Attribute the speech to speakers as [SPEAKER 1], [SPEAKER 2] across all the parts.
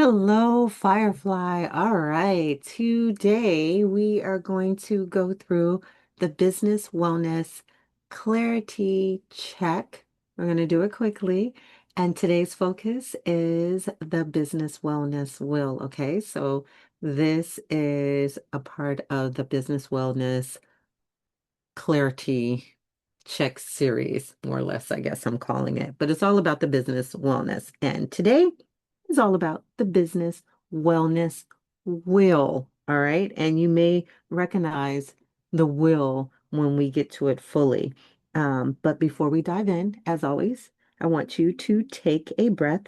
[SPEAKER 1] Hello, Firefly. All right. Today we are going to go through the business wellness clarity check. We're going to do it quickly. And today's focus is the business wellness will. Okay. So this is a part of the business wellness clarity check series, more or less, I guess I'm calling it. But it's all about the business wellness. And today is all about the business wellness will. All right. And you may recognize the will when we get to it fully. But before we dive in, as always, I want you to take a breath.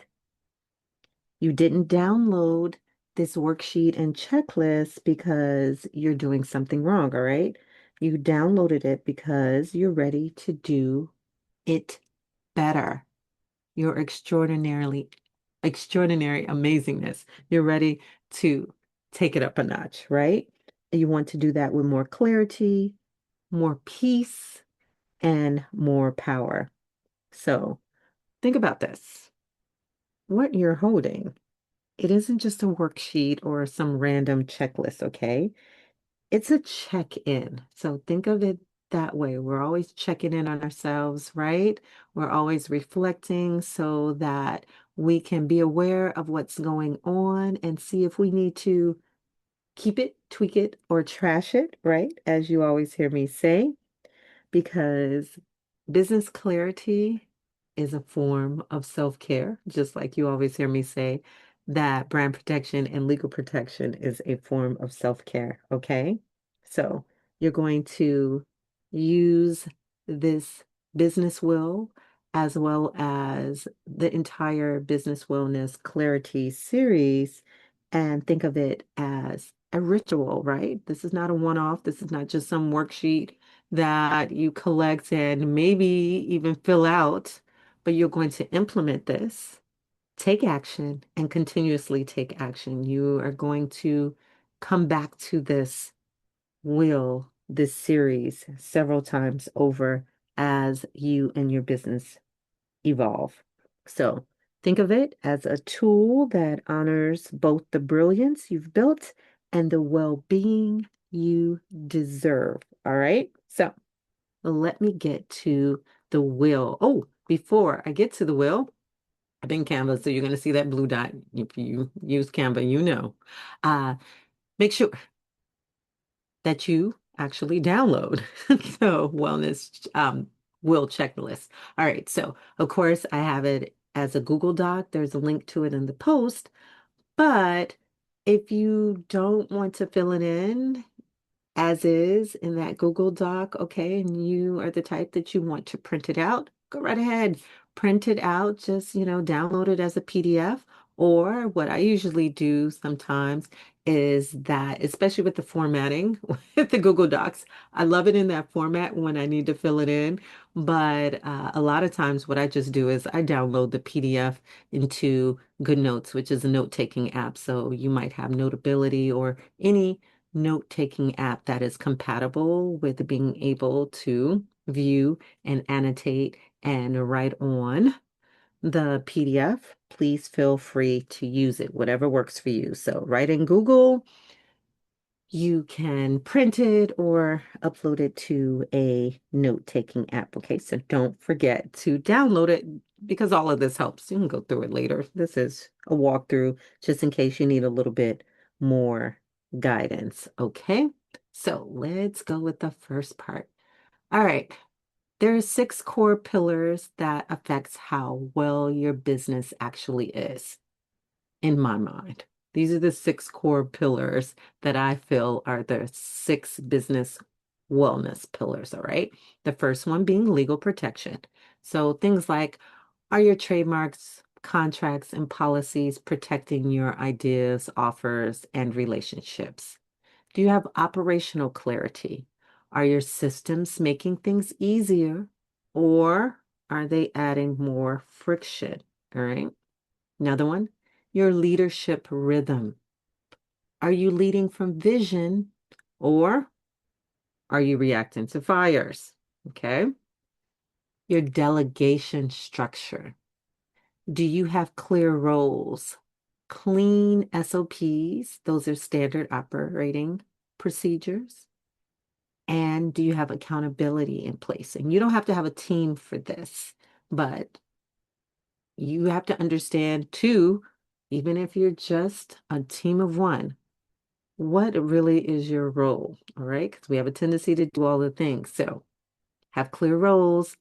[SPEAKER 1] You didn't download this worksheet and checklist because you're doing something wrong, all right? You downloaded it because you're ready to do it better. Your extraordinary amazingness. You're ready to take it up a notch, right? And you want to do that with more clarity, more peace, and more power. So think about this. What you're holding. It isn't just a worksheet or some random checklist, okay? It's a check-in. So think of it that way. We're always checking in on ourselves, right? We're always reflecting so that we can be aware of what's going on and see if we need to keep it, tweak it, or trash it, right? As you always hear me say, because business clarity is a form of self-care, just like you always hear me say that brand protection and legal protection is a form of self-care, okay? So you're going to use this business will as well as the entire business wellness clarity series and think of it as a ritual, right? This is not a one-off. This is not just some worksheet that you collect and maybe even fill out, but you're going to implement this, take action, and continuously take action. You are going to come back to this series several times over as you and your business evolve. So think of it as a tool that honors both the brilliance you've built and the well-being you deserve. All right. So let me get to the will. Oh, before I get to the will, I'm in Canva, so you're going to see that blue dot. If you use Canva, you know. Uh, Make sure that you actually download the wellness will checklist. All right, so of course I have it as a Google Doc. There's a link to it in the post, but if you don't want to fill it in, as is in that Google Doc, okay, and you are the type that you want to print it out, go right ahead, print it out, just, download it as a PDF. Or what I usually do sometimes is that, especially with the formatting with the Google Docs, I love it in that format when I need to fill it in. But a lot of times, what I just do is I download the PDF into GoodNotes, which is a note-taking app. So you might have Notability or any note-taking app that is compatible with being able to view and annotate and write on the PDF, please feel free to use it, whatever works for you. So right in Google, you can print it or upload it to a note-taking app. Okay, so don't forget to download it because all of this helps. You can go through it later. This is a walkthrough just in case you need a little bit more guidance. Okay, so let's go with the first part. All right, there are six core pillars that affects how well your business actually is in my mind. These are the six core pillars that I feel are the six business wellness pillars, all right? The first one being legal protection. So things like, are your trademarks, contracts, and policies protecting your ideas, offers, and relationships? Do you have operational clarity? Are your systems making things easier or are they adding more friction? All right. Another one, your leadership rhythm. Are you leading from vision or are you reacting to fires? Okay. Your delegation structure. Do you have clear roles, clean SOPs? Those are standard operating procedures. And do you have accountability in place? And you don't have to have a team for this, but you have to understand too, even if you're just a team of one, what really is your role? All right. Because we have a tendency to do all the things. So have clear roles,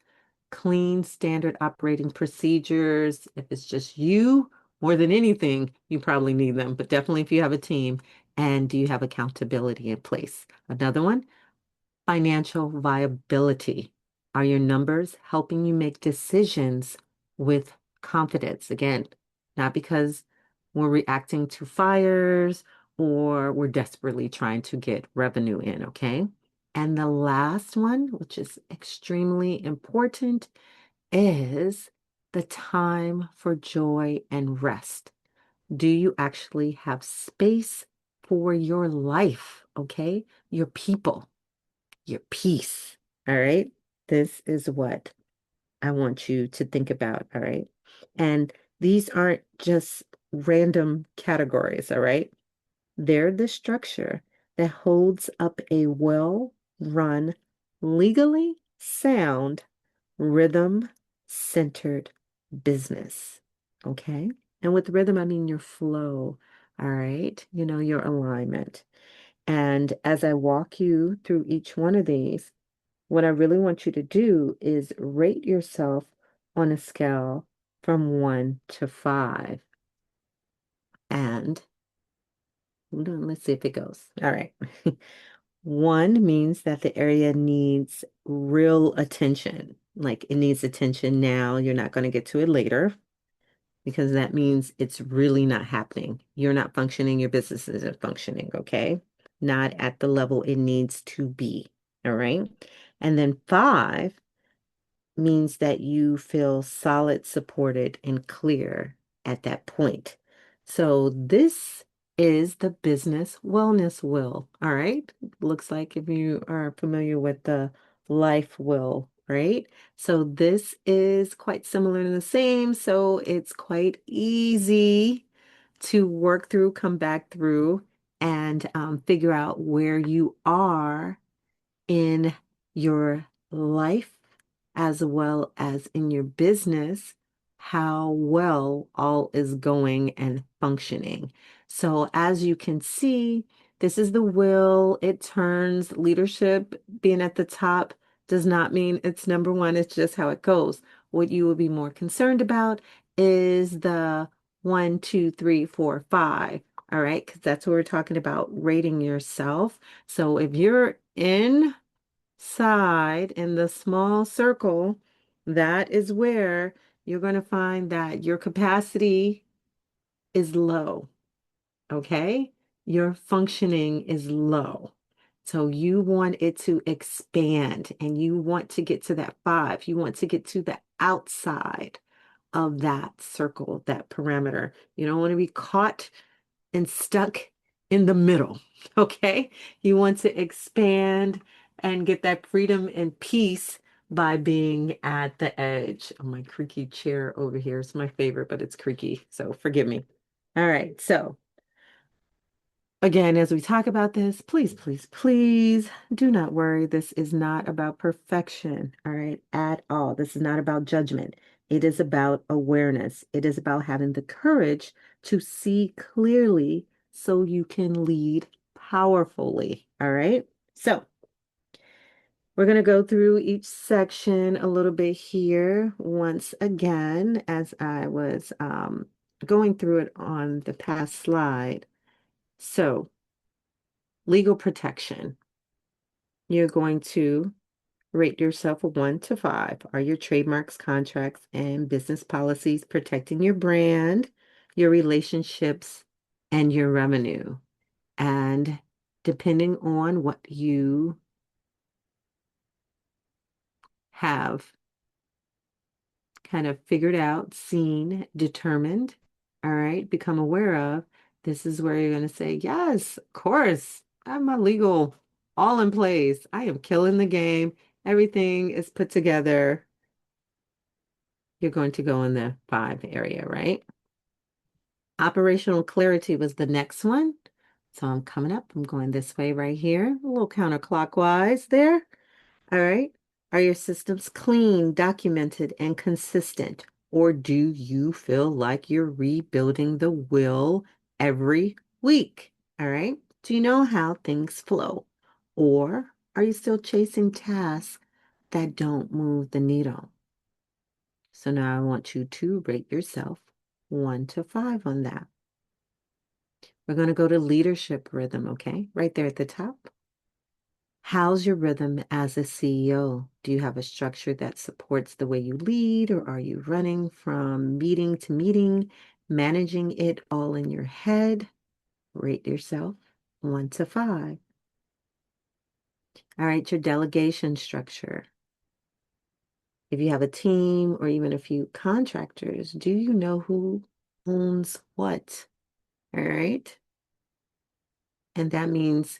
[SPEAKER 1] clean standard operating procedures. If it's just you, more than anything, you probably need them, but definitely if you have a team, and do you have accountability in place? Another one, financial viability. Are your numbers helping you make decisions with confidence? Again, not because we're reacting to fires or we're desperately trying to get revenue in, okay? And the last one, which is extremely important, is the time for joy and rest. Do you actually have space for your life, okay? Your people, your peace. All right. This is what I want you to think about. All right. And these aren't just random categories. All right. They're the structure that holds up a well-run, legally sound, rhythm-centered business. Okay. And with rhythm, I mean your flow. All right. Your alignment. And as I walk you through each one of these, what I really want you to do is rate yourself on a scale from 1 to 5. And hold on, let's see if it goes. All right. 1 means that the area needs real attention. Like it needs attention now. You're not going to get to it later because that means it's really not happening. You're not functioning. Your business isn't functioning. Okay. Not at the level it needs to be. All right. And then 5 means that you feel solid, supported, and clear at that point. So this is the business wellness wheel. All right. Looks like if you are familiar with the life wheel, right? So this is quite similar to the same. So it's quite easy to work through, come back through, and figure out where you are in your life as well as in your business, how well all is going and functioning. So, as you can see, this is the wheel. It turns. Leadership being at the top does not mean it's number one, it's just how it goes. What you will be more concerned about is the 1, 2, 3, 4, 5. All right, because that's what we're talking about, rating yourself. So if you're inside in the small circle, that is where you're going to find that your capacity is low. Okay? Your functioning is low. So you want it to expand and you want to get to that 5. You want to get to the outside of that circle, that parameter. You don't want to be caught and stuck in the middle. Okay. You want to expand and get that freedom and peace by being at the edge. Oh, my creaky chair over here is my favorite, but it's creaky. So forgive me. All right. So again, as we talk about this, please, please, please do not worry. This is not about perfection, all right, at all. This is not about judgment. It is about awareness. It is about having the courage to see clearly so you can lead powerfully, all right? So we're going to go through each section a little bit here once again, as I was going through it on the past slide. So, legal protection. You're going to rate yourself a 1 to 5. Are your trademarks, contracts, and business policies protecting your brand, your relationships, and your revenue? And depending on what you have kind of figured out, seen, determined, all right, become aware of, this is where you're going to say, yes, of course, I have my legal all in place. I am killing the game. Everything is put together. You're going to go in the 5 area, right? Operational clarity was the next one. So I'm coming up. I'm going this way right here, a little counterclockwise there. All right. Are your systems clean, documented, and consistent? Or do you feel like you're rebuilding the wheel every week? All right. Do you know how things flow? Or are you still chasing tasks that don't move the needle? So now I want you to rate yourself 1 to 5 on that. We're going to go to leadership rhythm, okay? Right there at the top. How's your rhythm as a CEO? Do you have a structure that supports the way you lead, or are you running from meeting to meeting, managing it all in your head? Rate yourself 1 to 5. All right, your delegation structure. If you have a team or even a few contractors, do you know who owns what? All right. And that means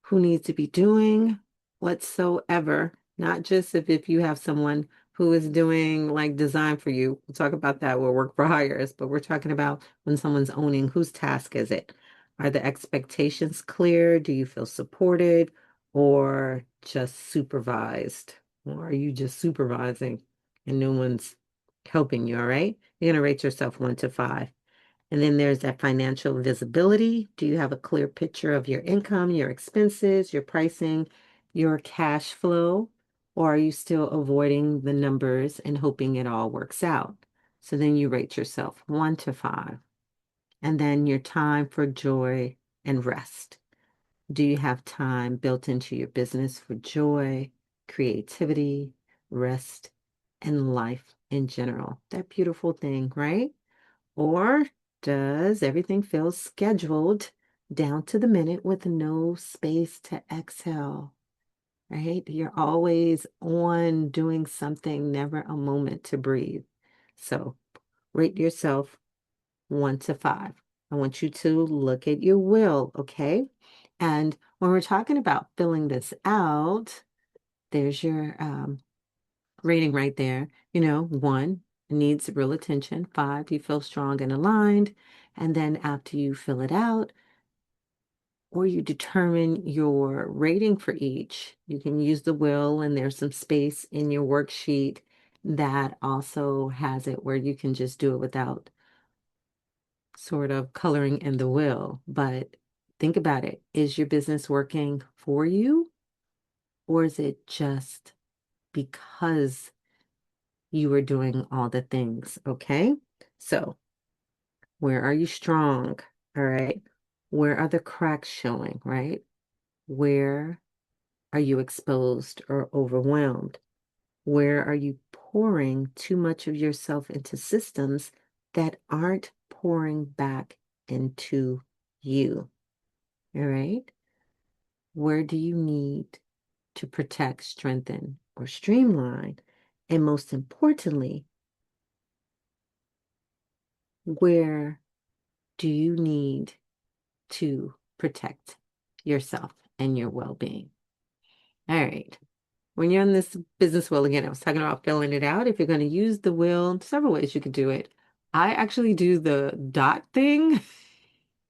[SPEAKER 1] who needs to be doing whatsoever, not just if you have someone who is doing like design for you. We'll talk about that. We'll work for hires, but we're talking about when someone's owning, whose task is it? Are the expectations clear? Do you feel supported or just supervised? Or are you just supervising and no one's helping you? All right. You're going to rate yourself 1 to 5. And then there's that financial visibility. Do you have a clear picture of your income, your expenses, your pricing, your cash flow? Or are you still avoiding the numbers and hoping it all works out? So then you rate yourself 1 to 5. And then your time for joy and rest. Do you have time built into your business for joy, creativity, rest, and life in general? That beautiful thing, right? Or does everything feel scheduled down to the minute with no space to exhale? Right? You're always on doing something, never a moment to breathe. So rate yourself 1 to 5. I want you to look at your will, okay? And when we're talking about filling this out, there's your rating right there. 1 needs real attention. 5, you feel strong and aligned. And then after you fill it out, or you determine your rating for each, you can use the will, and there's some space in your worksheet that also has it where you can just do it without sort of coloring in the will. But think about it. Is your business working for you, or is it just because you are doing all the things? Okay. So, where are you strong? All right. Where are the cracks showing? Right. Where are you exposed or overwhelmed? Where are you pouring too much of yourself into systems that aren't pouring back into you? All right. Where do you need to protect, strengthen, or streamline? And most importantly, where do you need to protect yourself and your well-being? All right. When you're on this business wheel again, I was talking about filling it out. If you're going to use the wheel, several ways you could do it. I actually do the dot thing.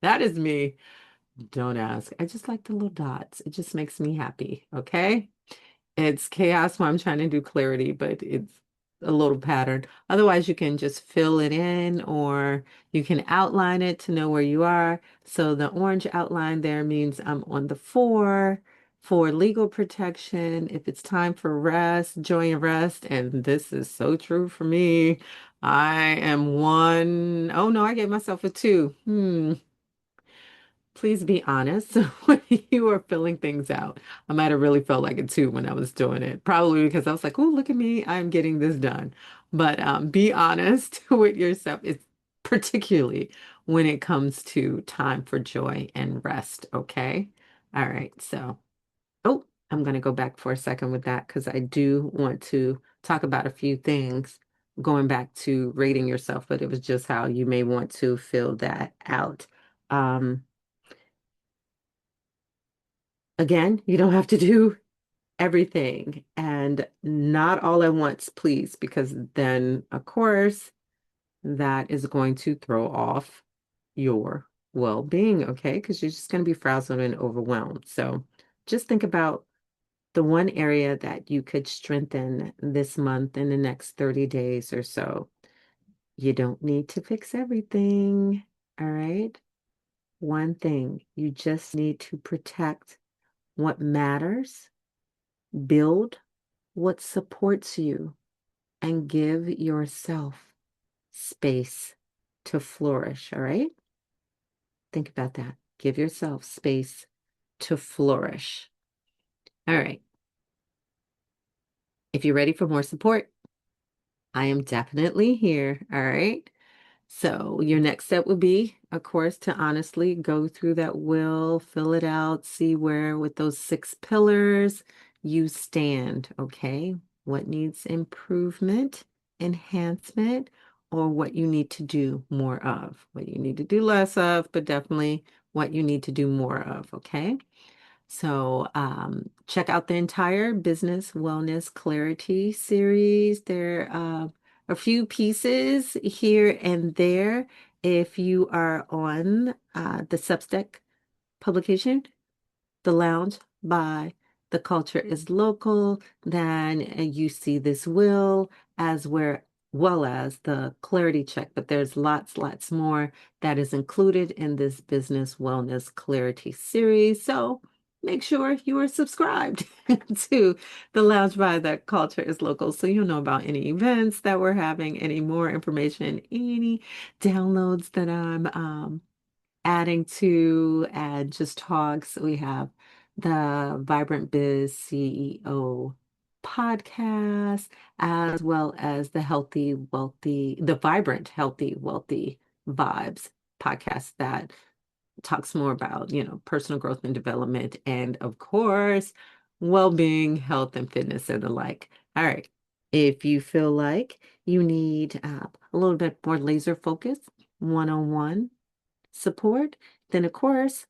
[SPEAKER 1] That is me. Don't ask. I just like the little dots. It just makes me happy. Okay. It's chaos when I'm trying to do clarity, but it's a little pattern. Otherwise, you can just fill it in or you can outline it to know where you are. So the orange outline there means I'm on the 4 for legal protection. If it's time for rest, joy and rest, and this is so true for me. I am 1. Oh no, I gave myself a 2. Please be honest when you are filling things out. I might have really felt like it too when I was doing it. Probably because I was like, oh, look at me, I'm getting this done. But be honest with yourself. It's particularly when it comes to time for joy and rest. Okay. All right. So, oh, I'm going to go back for a second with that because I do want to talk about a few things going back to rating yourself, but it was just how you may want to fill that out. Um, Again, you don't have to do everything and not all at once, please, because then, of course, that is going to throw off your well-being, okay? Because you're just going to be frazzled and overwhelmed. So just think about the one area that you could strengthen this month in the next 30 days or so. You don't need to fix everything, all right? One thing, you just need to protect what matters, build what supports you, and give yourself space to flourish, all right? Think about that. Give yourself space to flourish. All right. If you're ready for more support, I am definitely here. All right. So your next step would be, of course, to honestly go through that will, fill it out, see where with those 6 pillars you stand, okay? What needs improvement, enhancement, or what you need to do more of, what you need to do less of, but definitely what you need to do more of, okay? So check out the entire Business Wellness Clarity series. There are a few pieces here and there. If you are on the Substack publication, The Lounge by The Culture is Local, then you see this will well as the clarity check, but there's lots more that is included in this business wellness clarity series. So make sure you are subscribed to The Lounge by The Culture is Local so you'll know about any events that we're having, any more information, any downloads that I'm adding to and just talks. We have the Vibrant Biz CEO podcast, as well as the Vibrant Healthy Wealthy Vibes podcast that talks more about, personal growth and development, and of course, well-being, health, and fitness and the like. All right. If you feel like you need a little bit more laser focus, one-on-one support, then of course,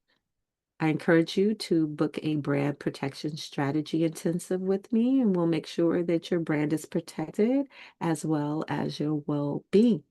[SPEAKER 1] I encourage you to book a brand protection strategy intensive with me, and we'll make sure that your brand is protected as well as your well being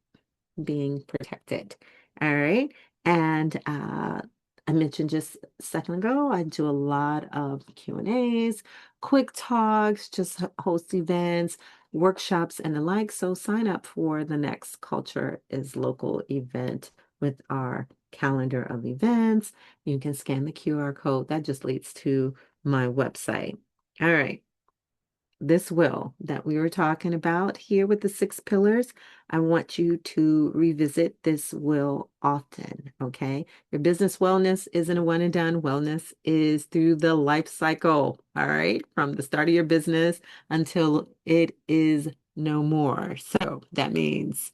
[SPEAKER 1] protected. All right. And I mentioned just a second ago, I do a lot of Q&As, quick talks, just host events, workshops, and the like. So sign up for the next Culture is Local event with our calendar of events. You can scan the QR code that just leads to my website. All right. This will that we were talking about here with the 6 pillars, I want you to revisit this will often, okay? Your business wellness isn't a one and done. Wellness is through the life cycle, all right? From the start of your business until it is no more. So that means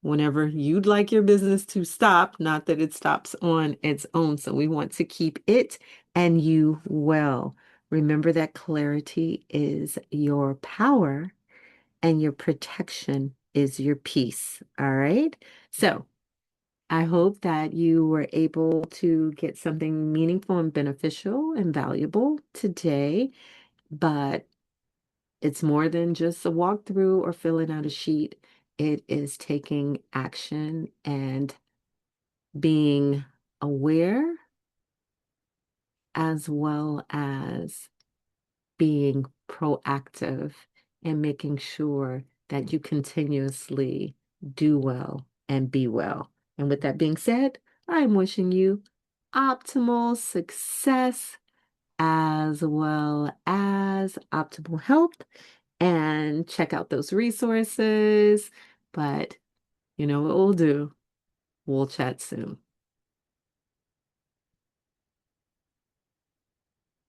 [SPEAKER 1] whenever you'd like your business to stop, not that it stops on its own. So we want to keep it and you well. Remember that clarity is your power and your protection is your peace. All right. So I hope that you were able to get something meaningful and beneficial and valuable today. But it's more than just a walkthrough or filling out a sheet. It is taking action and being aware as well as being proactive and making sure that you continuously do well and be well. And with that being said, I'm wishing you optimal success as well as optimal health, and check out those resources. But you know what we'll do? We'll chat soon.